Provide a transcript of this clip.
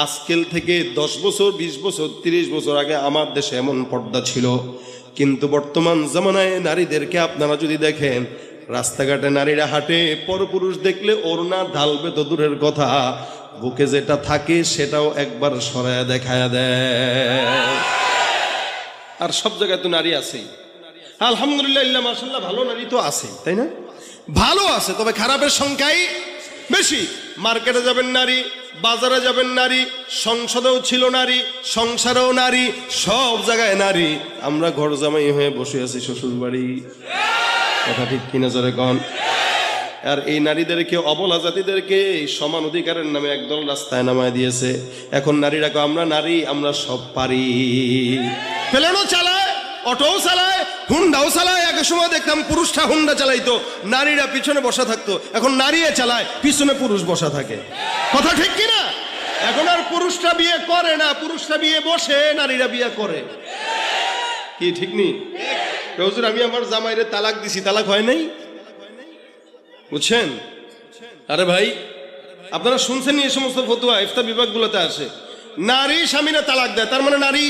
আজকাল থেকে 10 বছর 20 বছর 30 বছর আগে আমার দেশে এমন পর্দা ছিল, কিন্তু বর্তমান জামানায় নারীদেরকে আপনারা যদি দেখেন, রাস্তাঘাটে নারীরা হাঁটে, পরপুরুষ দেখলে ওড়না ঢালবে তো দূরের কথা, বুকে যেটা থাকে সেটাও একবার সরায়া দেখায়া দেয়। আর সব জায়গায় তো নারী আছেই, আলহামদুলিল্লাহ ইল্লাহ মাশাআল্লাহ, ভালো নারী তো আছে, তাই না? ভালো আছে, তবে খারাপের সংখ্যাই বেশি। মার্কেটে যাবেন নারী, বাজারে যাবেন নারী, সংসদেও ছিল নারী, সংসারেও নারী, সব জায়গায় নারী। আমরা ঘর জামাই হয়ে বসে আছি শ্বশুর বাড়ি, কথা ঠিক কিনা জোরে কন? আর এই নারীদেরকে, অবলা জাতিদেরকে সমান অধিকারের নামে একদল রাস্তায় নামায় দিয়েছে। এখন নারীরা কয় আমরা নারী, আমরা সব পারি। প্লেনও চালায়, অটোও চালায়, হুন্ডাও চালায়। এক সময় দেখতাম পুরুষরা হুন্ডা চালাইতো, নারীরা পিছনে বসা থাকতো। এখন নারীরা চালায়, পিছনে পুরুষ বসা থাকে। কথা ঠিক কিনা? এখন আর পুরুষরা বিয়ে করে না, পুরুষরা বিয়ে বসে, নারীরা বিয়ে করে। কি ঠিক নি? হুজুর আমি আমার জামাইরে তালাক দিছি, তালাক হয় নাই, বুঝছেন? আরে ভাই, আপনারা শুনছেন এই সমস্ত ফতোয়া ইফতা বিভাগগুলোতে আসে, নারী স্বামীরা তালাক দেয়, তার মানে নারী